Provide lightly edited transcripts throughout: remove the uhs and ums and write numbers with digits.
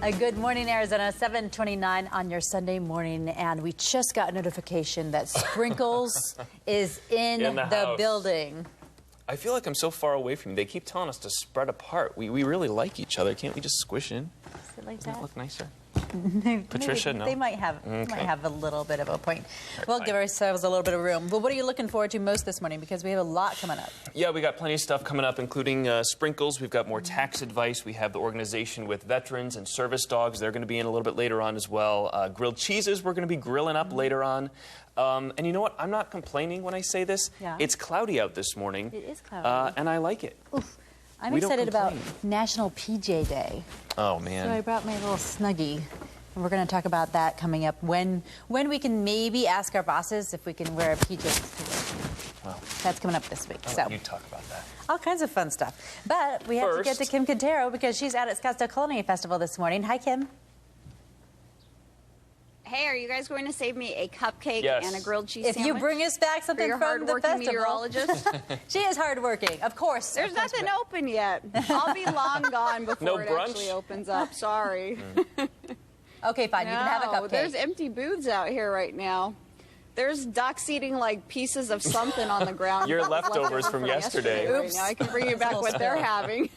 Good morning, Arizona. 7:29 on your Sunday morning, and we just got a notification that Sprinkles is in the building. I feel like I'm so far away from you. They keep telling us to spread apart. We really like each other. Can't we just squish in? Is it like Doesn't that? it look nicer? Patricia, no? They might have a little bit of a point. We'll give ourselves a little bit of room. But what are you looking forward to most this morning? Because we have a lot coming up. Yeah, we got plenty of stuff coming up, including Sprinkles. We've got more tax advice. We have the organization with veterans and service dogs. They're going to be in a little bit later on as well. Grilled cheeses we're going to be grilling up later on. And you know what? I'm not complaining when I say this. Yeah. It's cloudy out this morning. It is cloudy. And I like it. Oof. I'm excited about National PJ Day. Oh, man. So I brought my little Snuggie. And we're going to talk about that coming up. When we can maybe ask our bosses if we can wear PJs to work. Well, that's coming up this week. I'll let you talk about that. All kinds of fun stuff. But we have to get to Kim Quintero because she's out at Scottsdale Culinary Festival this morning. Hi, Kim. Hey, are you guys going to save me a cupcake and a grilled cheese sandwich? If you bring us back something from the festival. Meteorologist. She is hardworking, of course. There's nothing open yet. I'll be long gone before it actually opens up. Sorry. Okay, fine. You can have a cupcake. There's empty booths out here right now. There's ducks eating like pieces of something on the ground. Your leftovers from yesterday. Right now. I can bring you back what they're having.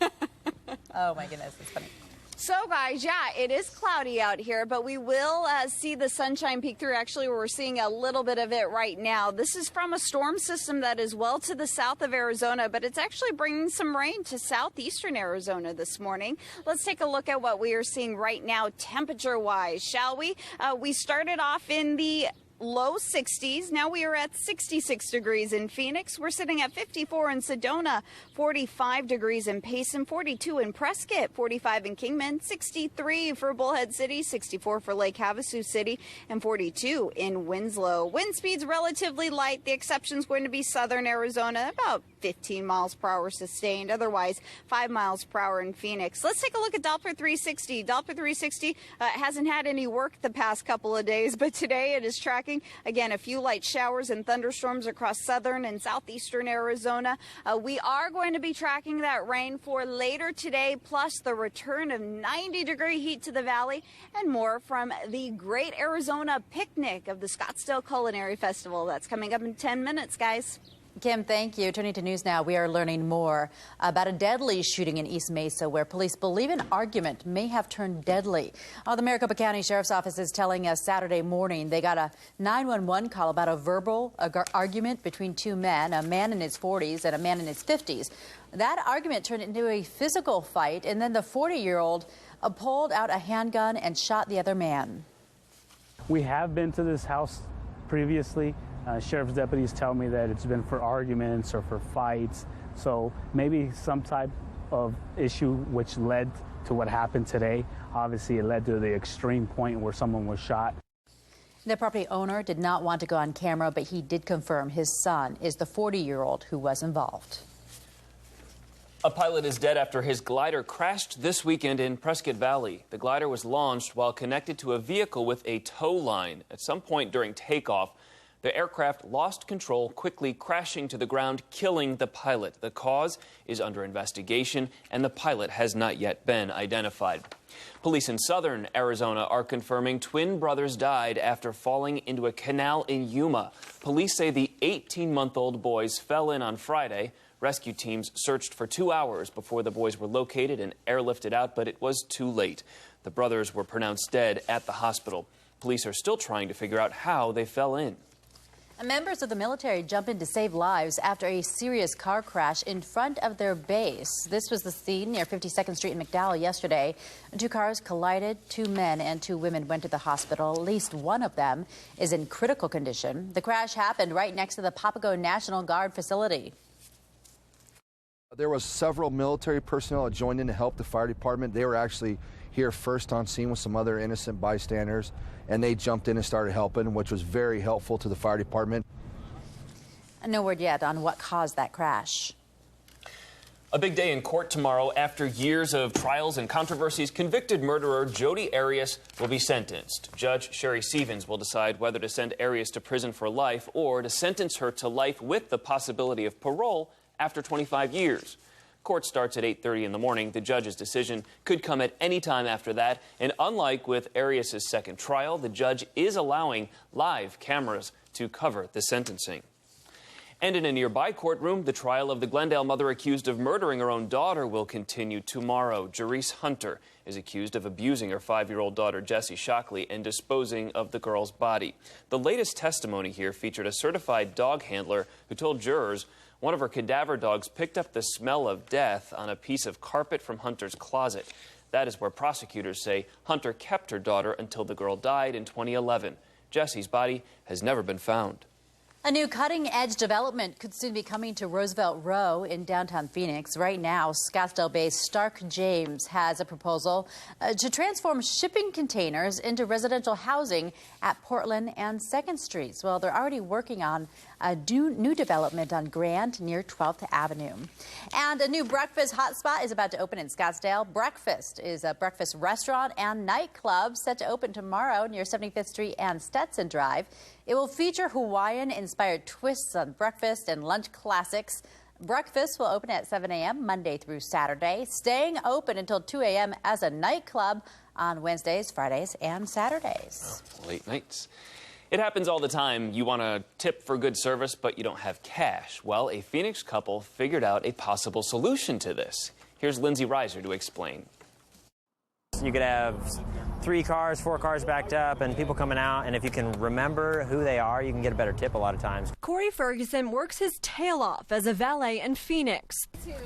Oh, my goodness. That's funny. So, guys, yeah, it is cloudy out here, but we will see the sunshine peek through. Actually, we're seeing a little bit of it right now. This is from a storm system that is well to the south of Arizona, but it's actually bringing some rain to southeastern Arizona this morning. Let's take a look at what we are seeing right now temperature-wise, shall we? We started off in the low 60s. Now we are at 66 degrees in Phoenix. We're sitting at 54 in Sedona, 45 degrees in Payson, 42 in Prescott, 45 in Kingman, 63 for Bullhead City, 64 for Lake Havasu City, and 42 in Winslow. Wind speeds relatively light. The exception is going to be southern Arizona, about 15 miles per hour sustained. Otherwise, 5 miles per hour in Phoenix. Let's take a look at Doppler 360. Doppler 360 hasn't had any work the past couple of days, but today it is tracking again, a few light showers and thunderstorms across southern and southeastern Arizona. We are going to be tracking that rain for later today, plus the return of 90-degree heat to the valley and more from the Great Arizona Picnic of the Scottsdale Culinary Festival. That's coming up in 10 minutes, guys. Kim, thank you. Turning to news now, we are learning more about a deadly shooting in East Mesa where police believe an argument may have turned deadly. The Maricopa County Sheriff's Office is telling us Saturday morning they got a 911 call about a verbal argument between two men, a man in his 40s and a man in his 50s. That argument turned into a physical fight, and then the 40-year-old pulled out a handgun and shot the other man. We have been to this house previously. Sheriff's deputies tell me that it's been for arguments or for fights, so maybe some type of issue which led to what happened today. Obviously, it led to the extreme point where someone was shot. The property owner did not want to go on camera, but he did confirm his son is the 40-year-old who was involved. A pilot is dead after his glider crashed this weekend in Prescott Valley. The glider was launched while connected to a vehicle with a tow line. At some point during takeoff, the aircraft lost control, quickly crashing to the ground, killing the pilot. The cause is under investigation, and the pilot has not yet been identified. Police in southern Arizona are confirming twin brothers died after falling into a canal in Yuma. Police say the 18-month-old boys fell in on Friday. Rescue teams searched for 2 hours before the boys were located and airlifted out, but it was too late. The brothers were pronounced dead at the hospital. Police are still trying to figure out how they fell in. Members of the military jump in to save lives after a serious car crash in front of their base. This was the scene near 52nd Street in McDowell yesterday. 2 cars collided. 2 men and 2 women went to the hospital. At least one of them is in critical condition. The crash happened right next to the Papago National Guard facility. There was several military personnel that joined in to help the fire department. They were actually here first on scene with some other innocent bystanders, and they jumped in and started helping, which was very helpful to the fire department. No word yet on what caused that crash. A big day in court tomorrow. After years of trials and controversies, convicted murderer Jodi Arias will be sentenced. Judge Sherry Stevens will decide whether to send Arias to prison for life or to sentence her to life with the possibility of parole after 25 years. Court starts at 8:30 in the morning. The judge's decision could come at any time after that. And unlike with Arias' second trial, the judge is allowing live cameras to cover the sentencing. And in a nearby courtroom, the trial of the Glendale mother accused of murdering her own daughter will continue tomorrow. Jerice Hunter is accused of abusing her 5-year-old daughter, Jessie Shockley, and disposing of the girl's body. The latest testimony here featured a certified dog handler who told jurors one of her cadaver dogs picked up the smell of death on a piece of carpet from Hunter's closet. That is where prosecutors say Hunter kept her daughter until the girl died in 2011. Jessie's body has never been found. A new cutting-edge development could soon be coming to Roosevelt Row in downtown Phoenix. Right now, Scottsdale-based Stark James has a proposal to transform shipping containers into residential housing at Portland and 2nd Streets. Well, they're already working on a new development on Grand near 12th Avenue. And a new breakfast hotspot is about to open in Scottsdale. Breakfast is a breakfast restaurant and nightclub set to open tomorrow near 75th Street and Stetson Drive. It will feature Hawaiian-inspired twists on breakfast and lunch classics. Breakfast will open at 7 a.m. Monday through Saturday, staying open until 2 a.m. as a nightclub on Wednesdays, Fridays, and Saturdays. Oh, late nights. It happens all the time. You want to tip for good service, but you don't have cash. Well, a Phoenix couple figured out a possible solution to this. Here's Lindsay Reiser to explain. You could have 3 cars, 4 cars backed up, and people coming out, and if you can remember who they are, you can get a better tip a lot of times. Corey Ferguson works his tail off as a valet in Phoenix.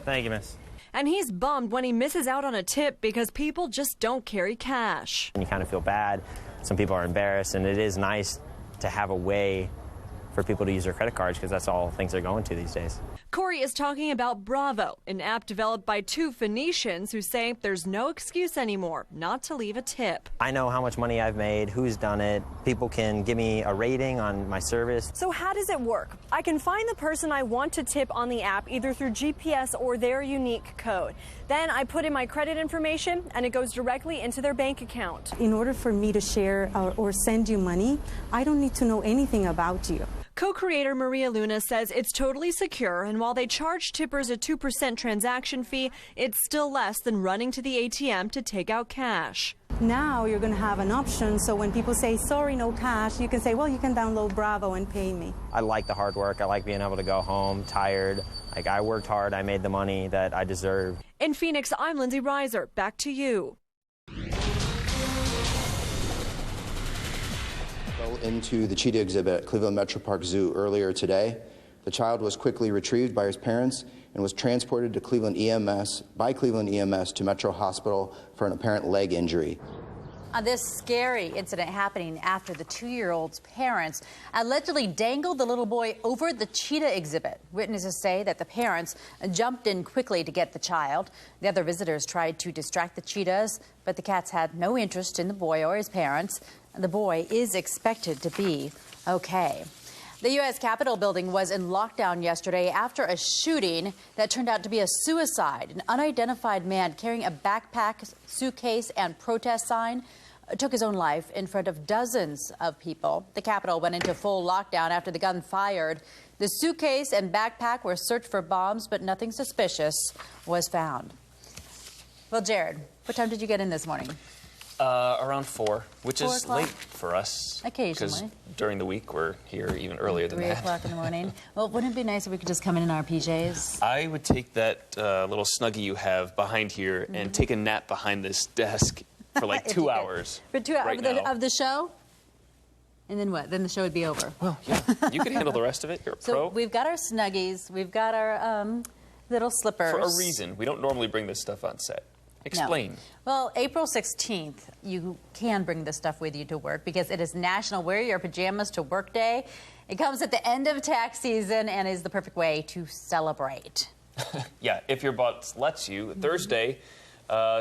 Thank you, miss. And he's bummed when he misses out on a tip because people just don't carry cash. And you kind of feel bad. Some people are embarrassed, and it is nice to have a way for people to use their credit cards because that's all things are going to these days. Corey is talking about Bravo, an app developed by 2 Phoenicians who say there's no excuse anymore not to leave a tip. I know how much money I've made, who's done it. People can give me a rating on my service. So how does it work? I can find the person I want to tip on the app either through GPS or their unique code. Then I put in my credit information and it goes directly into their bank account. In order for me to share or send you money, I don't need to know anything about you. Co-creator Maria Luna says it's totally secure, and while they charge tippers a 2% transaction fee, it's still less than running to the ATM to take out cash. Now you're going to have an option, so when people say, sorry, no cash, you can say, well, you can download Bravo and pay me. I like the hard work. I like being able to go home tired. Like, I worked hard. I made the money that I deserve. In Phoenix, I'm Lindsay Reiser. Back to you. Into the cheetah exhibit at Cleveland Metro Park Zoo earlier today. The child was quickly retrieved by his parents and was transported to Cleveland EMS to Metro Hospital for an apparent leg injury. This scary incident happening after the 2-year-old's parents allegedly dangled the little boy over the cheetah exhibit. Witnesses say that the parents jumped in quickly to get the child. The other visitors tried to distract the cheetahs, but the cats had no interest in the boy or his parents. The boy is expected to be okay. The U.S. Capitol building was in lockdown yesterday after a shooting that turned out to be a suicide. An unidentified man carrying a backpack, suitcase, and protest sign took his own life in front of dozens of people. The Capitol went into full lockdown after the gun fired. The suitcase and backpack were searched for bombs, but nothing suspicious was found. Well, Jared, what time did you get in this morning? Around 4, which 4 is o'clock? late for us. Occasionally. Because during the week, we're here even earlier than 3 that. o'clock in the morning. Well, wouldn't it be nice if we could just come in our PJs? I would take that little Snuggie you have behind here and take a nap behind this desk for like 2 hours. For 2 hours right of the show? And then what? Then the show would be over. Well, yeah. You can handle the rest of it. You're a So pro. we've got our Snuggies. We've got our little slippers. For a reason. We don't normally bring this stuff on set. Explain. No. Well, April 16th, you can bring this stuff with you to work because it is National Wear Your Pajamas to Work Day. It comes at the end of tax season and is the perfect way to celebrate. Yeah, if your boss lets you. Thursday,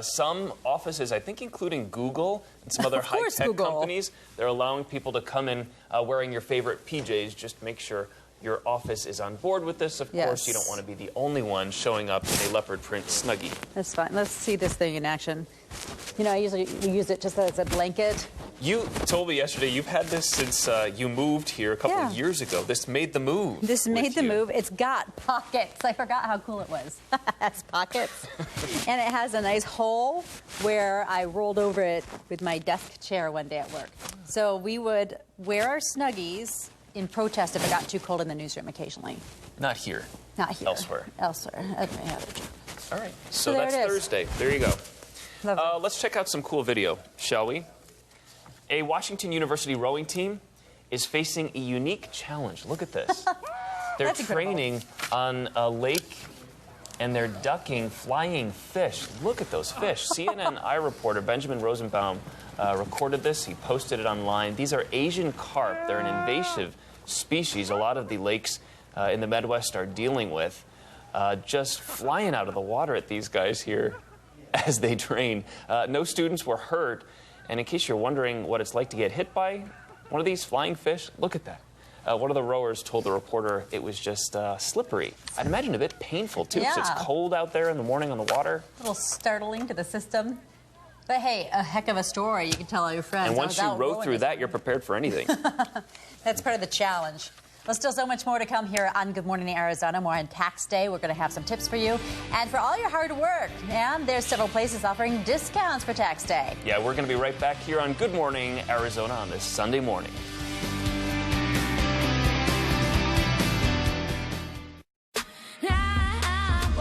some offices, I think including Google and some other high-tech companies, they're allowing people to come in wearing your favorite PJs. Just make sure your office is on board with this. Of course, you don't want to be the only one showing up in a leopard print Snuggie. That's fine. Let's see this thing in action. You know, I usually use it just as a blanket You told me yesterday you've had this since you moved here a couple of years ago. This made the move. This made the move. It's got pockets. I forgot how cool it was. It has pockets. And it has a nice hole where I rolled over it with my desk chair one day at work. So we would wear our Snuggies in protest if it got too cold in the newsroom occasionally. Not here. Not here. Elsewhere. Elsewhere. Okay, all right. So that's Thursday. There you go. Let's check out some cool video, shall we? A Washington University rowing team is facing a unique challenge. Look at this. They're training on a lake, and they're ducking flying fish. Look at those fish. CNN reporter Benjamin Rosenbaum recorded this. He posted it online. These are Asian carp. They're an invasive species a lot of the lakes in the Midwest are dealing with. Just flying out of the water at these guys here as they train. No students were hurt. And in case you're wondering what it's like to get hit by one of these flying fish, look at that. One of the rowers told the reporter it was just slippery. I'd imagine a bit painful, too, because it's cold out there in the morning on the water. A little startling to the system. But hey, a heck of a story. You can tell all your friends. And once you row through that, you're prepared for anything. That's part of the challenge. Well, still so much more to come here on Good Morning Arizona. More on tax day. We're going to have some tips for you and for all your hard work. And there's several places offering discounts for tax day. Yeah, we're going to be right back here on Good Morning Arizona on this Sunday morning.